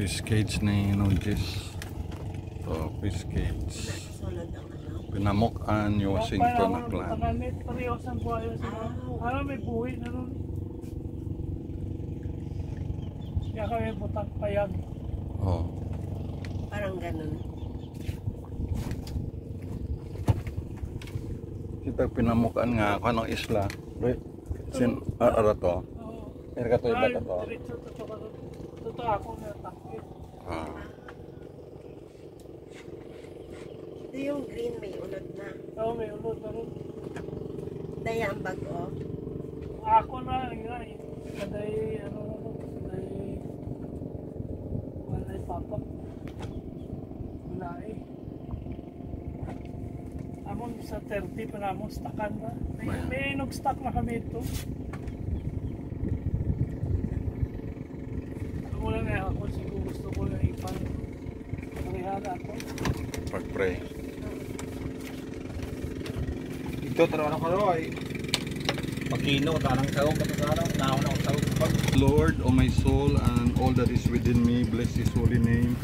fish cage ni Nugis. So fish cage. Pinamukan yung Washington na clan. Ano may buhay na nun. Kaya kami butang payag. Oh. Parang ganun. Kita pinamukan nga ako ng isla. Sin ara to. Pero ka to iba to. Totoo ako na takip. Ito yung green may ulod na. Oo, may ulod na rin. Dayambag o. Ako na nga eh. Kaday ano kaday walay papa. Wala eh. Amon sa 30 pa namon stackan na. May nag-stack na kami ito. Wala na ako siguro gusto ko na ipang-rehara ako. Pag-pray. Ito taraw ko ro ay pagkino tanang tawag ka sa araw naon ako tawag. Lord, O my soul, and all that is within me, bless His holy name.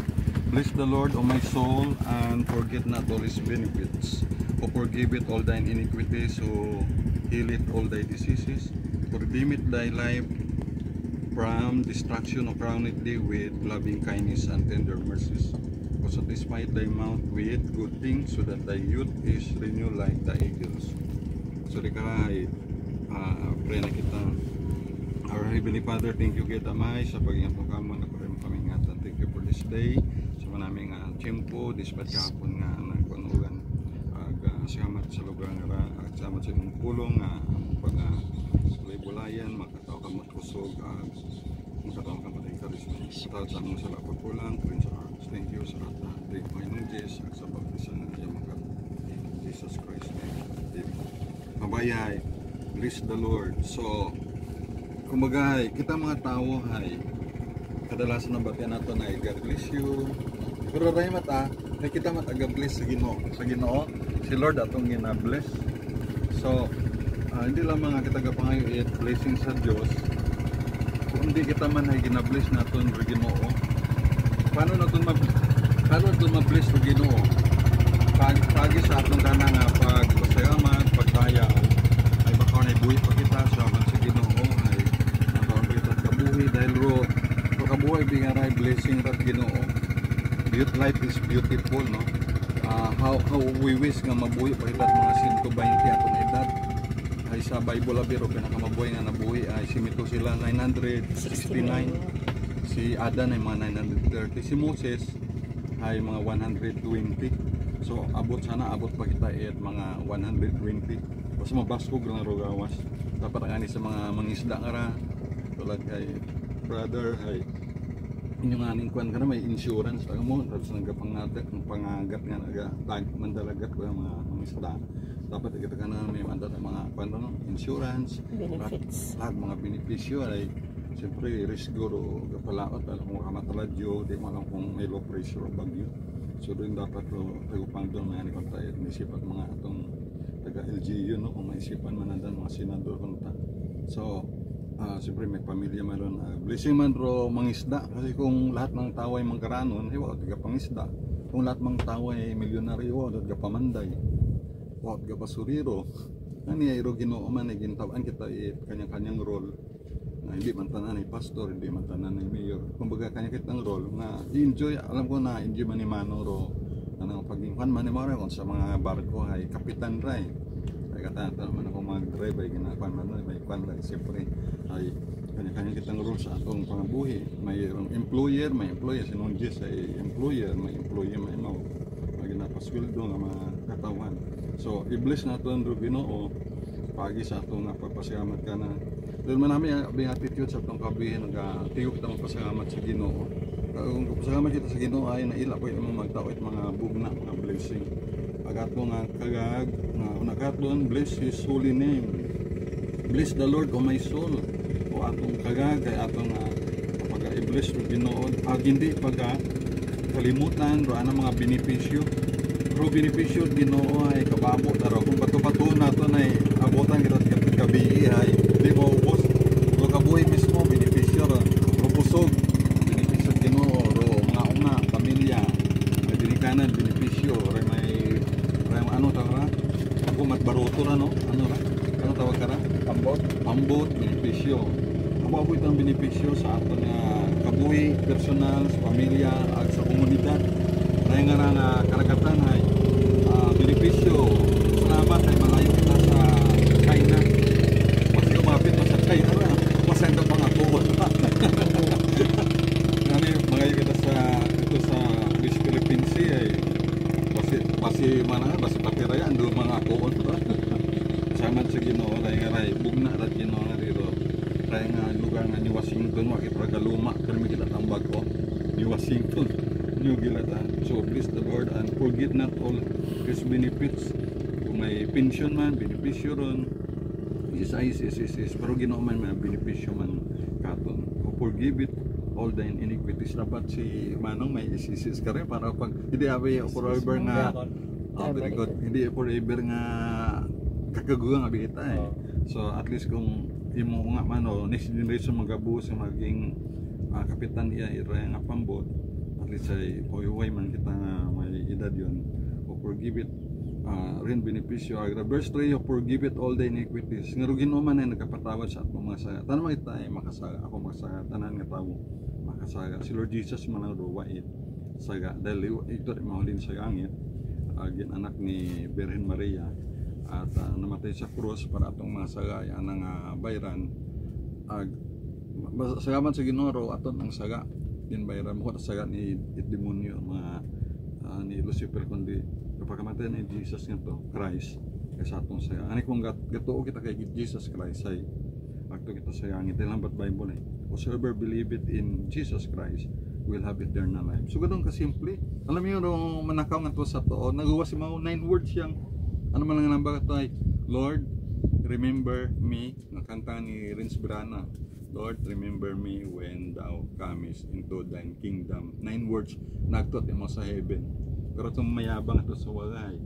Bless the Lord, O my soul, and forget not all His benefits. Who forgiveth all thine iniquities, who healeth all thy diseases, who redeemeth thy life from destruction, who crowneth thee with loving kindness and tender mercies. Who satisfied thy mouth with good things, so that thy youth is renewed like the eagles. So di kahay, pray na kita. Our Heavenly Father, thank you kita may sa pag-iyan po kamo na kami ingatan. Thank you for this day. Sa manaming tiyempo, despite kahapon nga nagpanugan. Salamat sa lugar nga at salamat sa imong pulong pag-bulay-bulayan, makataw ka magkusog at makataw ka patay karisma. Katawad sa among sala pagkulang, Prince of Hearts. Thank you sa lahat na Panginoon Jesus at sa baptisan ng iyong mga Jesus Christ. Mabayay, bless the Lord. So, kumbaga, kita mga tao ay kadalasan ng batian nato na God bless you. Pero ray mata, nakita mat aga bless sa Ginoo. Sa Ginoo, si Lord atong gina-bless. So, hindi lang mga kitagapangayo blessing sa Dios. Kung hindi kita man ay gina-bless naton sa Ginoo, paano naton ma-bless sa Ginoo? Pagi sa atong kanang pagpasalamat, pagdaya ay baka na buhi pa kita sa Ginoo ay nataon kita kabuhi dahil ro kabuhi bingaray blessing rat Ginoo. Life is beautiful, no? How we wish nga mabuhi pa ilat mga 120 atong edad. Ay sa Bible biro pinakamabuhi nga nabuhi ay si Methuselah 969, si Adan ay mga 930, si Moses ay mga 120. So abot pa kita at mga 120. Basta mabaskog lang rogawas. Dapat ang ani sa mga mangisda nga ra tulad kay brother ay inyong aning kuan kana may insurance taga mo tapos nagapangagat nga mandalagat ko ang mga isda. Dapat kita kana may mandat ang mga kuan no insurance benefits lahat mga benepisyo ay siyempre risgo ro gapalaot kung kamataladyo di man lang kung may low pressure o bagyo. So doon dapat ro tagupang doon mga ni kontay at isipan mga atong taga LGU no kung maisipan man nandan mga senador konta. So siyempre may pamilya mayroon blessing man ro mangisda kasi kung lahat ng tao ay mangkaranon hiwa tiga pangisda kung lahat ng tao ay milyonaryo at gapamanday wa gapasuriro ani ay ro Ginoo man ay gintawan kita kanya-kanyang role na hindi man tanan ay pastor hindi man tanan ay mayor kumbaga kanya-kanyang role nga enjoy alam ko na enjoy man ni mano ro anang pagingkan man ni maro kung sa mga barko ay kapitan ray kata man ako mag-drive ay ginakuan man may kuan lang siyempre ay kanya-kanya kitang rules sa atong pangabuhi. Mayroong employer, may employer sinong Diyos ay employer, may employee may mo ginapasweldo nga mga katawan. So i-bless naton ro Ginoo pagi sa atong pagpasalamat kana. Dahil man namin ang attitude sa atong kabihin nga tiyok ta magpasalamat sa Ginoo. Kung pasalamat kita sa Ginoo ay naila ko imong magtao it mga bugna mga blessing. Agato nga kagag nakaton bless His holy name. Bless the Lord, O my soul. O atong kagag kay atong pag-i-bless ro Ginoo. Hindi kalimutan ro ana mga benepisyo. Ro benepisyo Ginoo ay kababo taro kung bato-bato naton ay abutan kita gabi ay di mo ubos. Ro kabuhi mismo benepisyo ro busog benepisyo Ginoo ro ano ra? Ano tawag ka ra? Pambot. Ambot, benepisyo. Amo itong benepisyo sa aton nga kabuhi, personal, sa pamilya, ag sa komunidad. Kaya nga nga karagatan ay benepisyo. Salamat ay malayo kita sa China. Kasi kumapit mo sa China na, masenda pa nga tuwod. Malayo kita sa West Philippines Sea ay basi patiraya ando mga tuwod. Salamat sa Ginoo, kaya nga bugna rat Ginoo nga dito. Kaya nga lugar nga ni Washington, wakit ragaluma, kami kita tambag ko, ni Washington, New Gilata. So please the Lord and forget not all His benefits. Kung may pension man, benepisyo ron, is, pero Ginoo man may benepisyo man katon. Forgive it all the iniquities. Dapat si Manong may is ka rin para pag, hindi away forever nga, very good, hindi forever nga kakagugang abita eh. So at least kung imo nga man o next generation magabuo sa maging kapitan iya ira nga pambot, at least ay hoy man kita nga may edad yon, o forgive it rin benepisyo agra verse 3, o forgive it all the iniquities. Nga Ginoo man ay nagkapatawad sa atong mga saga. Tanan man kita ay makasaga, ako makasaga, tanan nga tawo makasaga. Si Lord Jesus man ang wait saga dahil ito ay mahulin sa langit, anak ni Birhen Maria, at namatay sa krus para atong mga saga ang bayran. Sagaman sa Ginoo aton ang saga din bayran mo saga ni demonyo mga ni Lucifer, kundi kapag ni Jesus nga to Christ kay sa atong saga. Ani kung gatuo kita kay Jesus Christ ay akto kita sayangin dahil ang Bible eh, whosoever believe it in Jesus Christ will have eternal life. So ganun ka simple. Alam niyo nung manakaw nga to sa to, nagawa si mga 9 words yang ano man lang namba ka ay Lord, remember me, nakanta ni Rins Brana. Lord, remember me when thou comest into thine kingdom. 9 words nagtot mo sa heaven. Pero itong mayabang ito sa walay.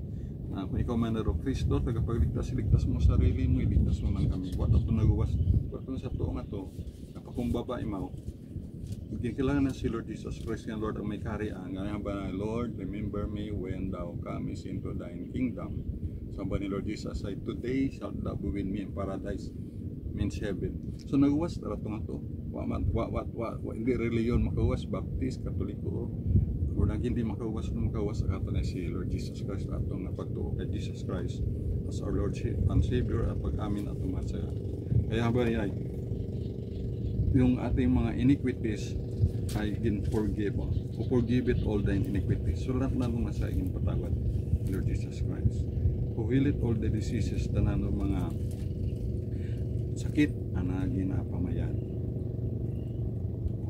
Kung ikaw man na Kristo, tagapagligtas, ligtas mo sarili mo, iligtas mo man kami. What ito nagawas? What ito sa tuong ito, napakumbaba imaw. Kailangan na si Lord Jesus Christ nga Lord ang may kariyan. Nga ba, Lord, remember me when thou comest into thine kingdom. Sabi ni Lord Jesus ay, today shalt thou be with me in paradise, means heaven. So nagawas tara ito nga ito. Hindi reliyon makawas, baptist, katoliko, o hindi makawas sa kato na si Lord Jesus Christ atong napagtuo kay Jesus Christ as our Lord and Savior at pag-amin at umasaya. Kaya ba ay yung ating mga iniquities ay forgive o forgive it all the iniquities. So lahat na lumasa yung patawad Lord Jesus Christ. Who heal it all the diseases, tanan ng mga sakit na ginapamayan.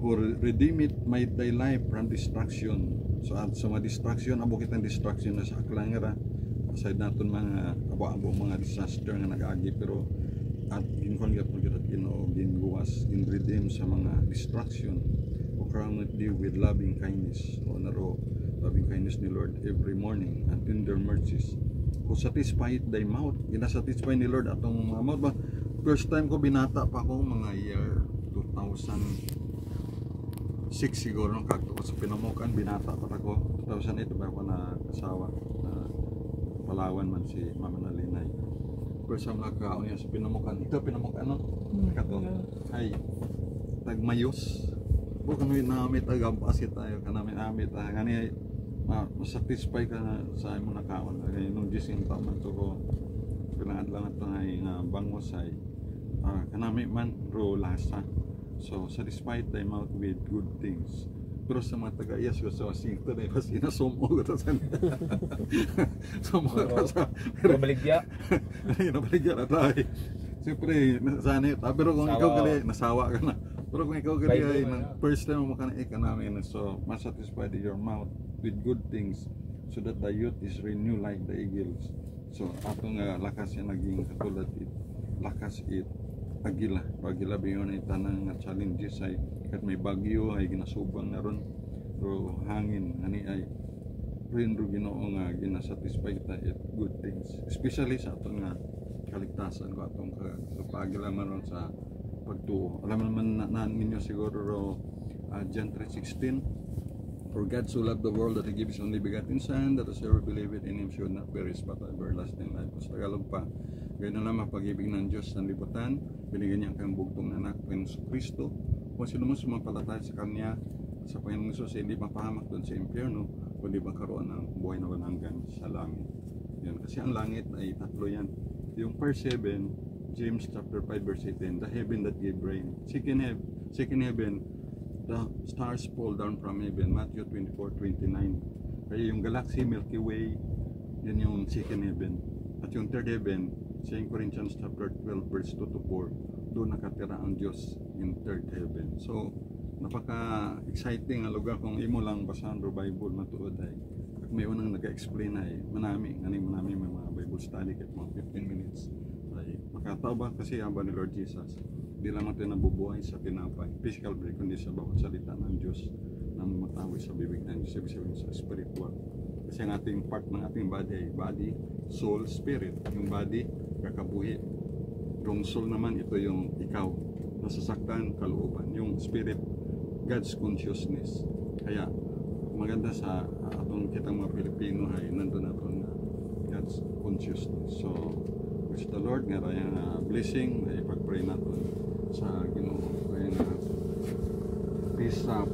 Who redeem it my thy life from destruction. So at sa mga destruction, abo kitang destruction na sa aklangera. Aside natin mga abo mga disaster nga nag-agi, pero at ginkongat mo kita ginguwas, redeem sa mga destruction. O crown thee with loving kindness. O naro loving kindness ni Lord every morning and tender mercies. Who satisfied thy mouth. Ginasatisfy ni Lord atong mga mouth ba? First time ko binata pa ako mga year 2006 siguro nung kakto ko sa Pinamukan, binata pa ako 2008 ba ako na kasawa na Palawan man si Mama Nalinay. First time nagkaon niya sa Pinamukan. Ito Pinamukan no? Kato ay tagmayos po kami namin tagampasit tayo kanamin amit ngani masatisfy ka na sa imo nakaon kay nung 10 taon man to ko pinaadlang ato nga bangos ay kanami man ro lasa. So satisfied thy mouth with good things. Pero sa mga taga-iyas ko sa Washington ay mas inasumo ko ito sa sumo ko sa Nabaligya. Nabaligya na tayo. Siyempre nasanay pero kung ikaw kali nasawa ka na. Pero kung ikaw kali ay first time mo ka na namin, so masatisfied your mouth with good things so that the youth is renewed like the eagles. So atong lakas yan naging katulad lakas agila biyon ay tanang nga challenges ay kat may bagyo ay ginasubang na ron pero hangin ani ay rin ro Ginoo nga ginasatisfy ta it good things, especially sa atong nga kaligtasan ko atong kapagila man ron sa pagtuo. Alam naman na ninyo siguro John 3:16 For God so loved the world that He gave His only begotten Son, that whosoever believeth in Him should not perish but have everlasting life. Sa Tagalog pa, ganoon na lamang pag-ibig ng Diyos sa libutan, binigyan niya ang kanyang bugtong na anak, Panginoon Kristo. Kung sino man sumampalataya sa Kanya, sa Panginoong Hesus, hindi mapahamak doon sa impyerno, kundi magkaroon ng buhay na walang hanggan sa langit. Yan. Kasi ang langit ay tatlo yan. Yung verse 7, James chapter 5 verse 18, the heaven that gave rain. Second heaven, the stars fall down from heaven. Matthew 24:29. Kaya yung galaxy Milky Way, yun yung second heaven. At yung third heaven, 2 Corinthians chapter 12 verse 2 to 4, doon nakatira ang Diyos in third heaven. So napaka-exciting ang lugar kung imo lang basahan ro Bible matuod ay may unang nag-explain ay manami may mga Bible study kahit mga 15 minutes ay makataw ba kasi aba ni Lord Jesus di lamang tayo nabubuhay sa tinapay physical bread kundi sa bawat salita ng Diyos na matawi sa bibig ng Diyos sa spiritual kasi ang ating part ng ating body ay body, soul, spirit. Yung body kakabuhi, yung soul naman ito yung ikaw nasasaktan kalooban, yung spirit God's consciousness. Kaya maganda sa atong kitang mga Pilipino ay nandun natin na God's consciousness. So wish the Lord nga rayang blessing na ipag-pray natin sa Ginoo. Kaya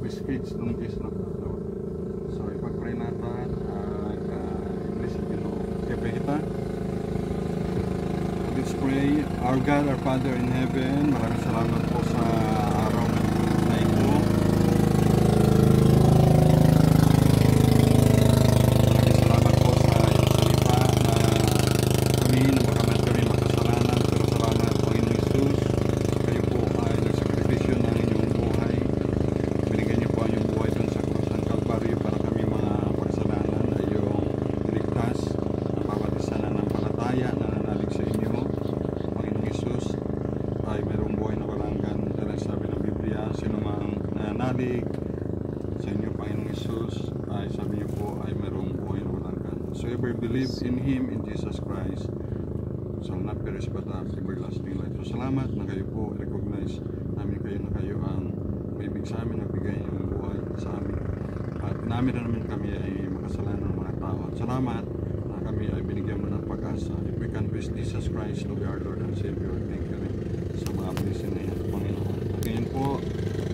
peace kids nung peace na Lord. So ipag-pray natin bless the Ginoo. Kaya kita let's pray. Our God, our Father in heaven, maraming salamat po sa araw na ito. Maraming salamat po sa iyong salita na kami, nabagamat kami makasalanan, pero salamat Panginoon Jesus. Kayo po ay nagsakripisyo ng inyong buhay. Binigyan niyo po ang inyong buhay dun sa krus ng Kalbaryo para kami mga pagsalanan ay yung niligtas ang bawat isa na ng palataya na nanalig sa inyo. Jesus ay mayroong buhay na walang hanggan. Dahil sabi ng Biblia, sino mang nananalig sa inyo, Panginoong Jesus, ay sabi niyo po ay mayroong buhay na walang hanggan. So ever believe in Him, in Jesus Christ, shall not perish but have everlasting life. So salamat na kayo po, recognize namin kayo na kayo ang maibig sa amin, nagbigay yung buhay sa amin. At namin na namin kami ay makasalanan ng mga tao. At salamat na kami ay binigyan mo ng pag-asa. If we can praise Jesus Christ to be our Lord and Savior, thank you rin sa mga blessing na yan, Panginoon. At ngayon po,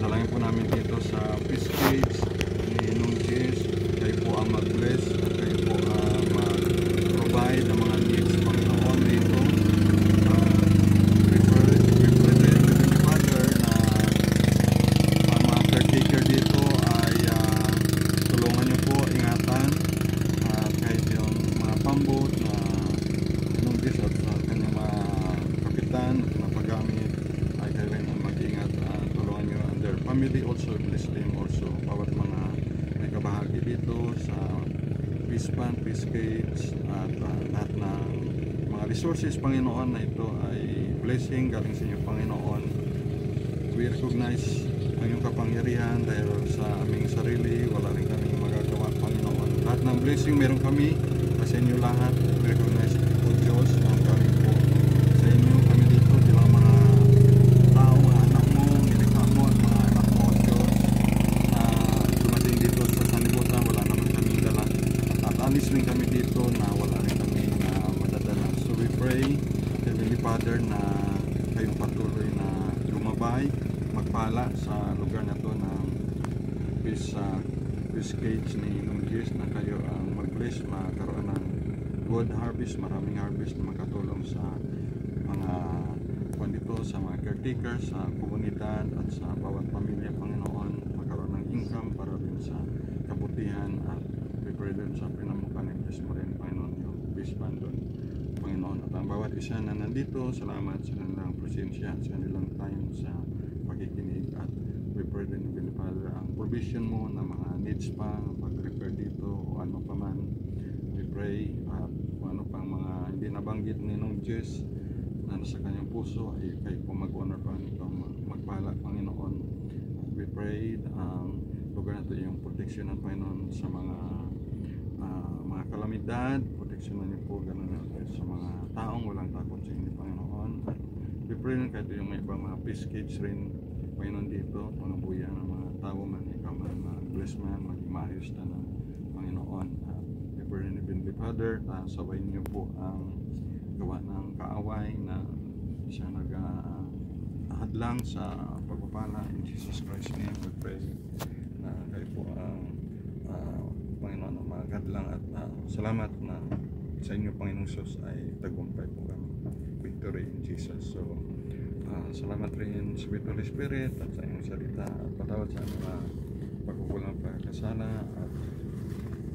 dalangin po namin dito sa Peace Kids ni Nunges. Kayo po ang mag-bless at kayo po ang mag-provide ng mga needs, Panginoon, dito. We pray din, Heavenly Father, na ang mga caretaker dito ay tulungan niyo po, ingatan at kahit yung mga pambot na Nunges at sa kanyang mga kapitan at napagamit ay kailangan mag-ingat. Tulungan niyo and their family also, bless them also, bawat mga may kabahagi dito sa Peace Fund, Peace Kids at lahat ng mga resources, Panginoon, na ito ay blessing galing sa inyo, Panginoon. We recognize ang iyong kapangyarihan dahil sa aming sarili wala rin kaming magagawa, Panginoon. Lahat ng blessing meron kami sa inyo lahat. We recognize po, Diyos, na galing po sa inyo. Kami dito, di ba mga tao, mga anak mo, nilikha mo at mga anak mo, Diyos, na dumating dito sa sanlibutan, wala naman kaming dala. At alis rin kami dito na wala rin kami madadala. So we pray, Heavenly Father, na kayong patuloy na lumabay, magpala sa lugar na to ng Peace Cage ni Nunges, na kayo ang mag-bless, magkaroon ng good harvest, maraming harvest na makatulong sa mga dito, sa mga caretakers, sa komunidad at sa bawat pamilya, Panginoon, magkaroon ng income para rin sa kabutihan at prepare din sa pinamukan ng Diyos mo rin, Panginoon, yung Peace Fund doon, Panginoon. At ang bawat isa na nandito, salamat sa kanilang presensya, sa kanilang time, sa pakikinig, at prepare din, Father, ang provision mo na mga needs pa, pag-repair dito o ano pa man. We pray at kung ano pang mga hindi nabanggit ni Nunges na nasa kanyang puso ay kayo po mag-honor pa nito, magpala, Panginoon. We pray lugar na ito yung protection ng Panginoon sa mga kalamidad, protection na niyo po gano'n sa mga taong walang takot sa inyo, Panginoon. At we pray rin kahit yung may ibang mga peace kids rin, Panginoon, dito, pangabuyan ng mga tao man, ikaw man, bless man, maging maayos na ng Panginoon. Ever and Heavenly Father, sabayin niyo po ang gawa ng kaaway na siya nag-hadlang sa pagpapala. In Jesus Christ's name we pray na kayo po ang Panginoon na maghadlang at salamat na sa inyo Panginoong Sus ay tagumpay po kami. Victory in Jesus. So salamat rin sa Holy Spirit at sa inyong salita at patawad sa mga pagkukulang pagkasala at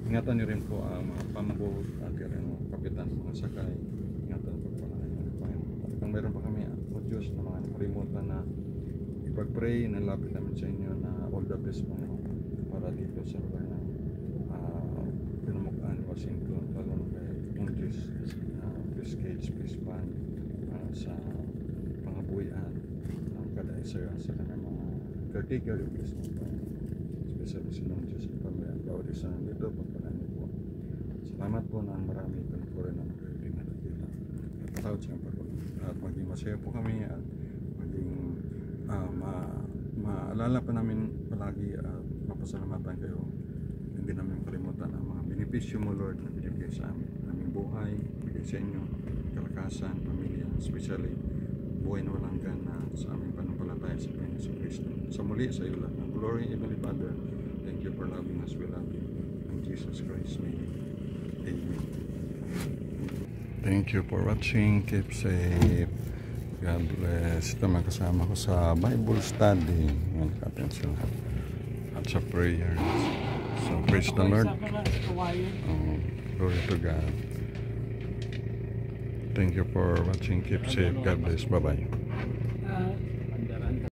ingatan niyo rin po ang mga pamabot at yung kapitan sa mga sakay. Ingatan po po na ng Panginoon. At kung meron pa kami o Diyos na mga nakalimutan na ipag-pray, nalapit namin sa inyo na all the best Panginoon para dito sa lugar na Pinamukhaan, Washington, lalo na kay Puntis, Cascades, Peace Band, sa pangabuyan ng kada isa sa kanyang mga caretaker yung bless mo pa especially sa ng Diyos at pamilya bawat isa dito pagpalanin po. Salamat po na marami ito po rin ang caretaker na nakita at patawad sa pagpapalala at maging masaya po kami at maging maalala pa namin palagi at mapasalamatan kayo. Hindi namin kalimutan ang mga benepisyo mo Lord na binibigay sa amin, aming buhay, bigay sa inyo kalakasan, pamilya, especially buhay na walang gana sa aming panampalataya sa Panginoon Kristo. Sa muli, sa iyo lang. Ang glory, Heavenly Father, thank you for loving us. We love you. In Jesus Christ's name. Amen. Thank you for watching. Keep safe. God bless. Ito mga kasama ko sa Bible study. Yan, attention lahat. At sa prayers. So, praise the Lord. Glory to God. Thank you for watching. Keep safe. God bless. Bye-bye.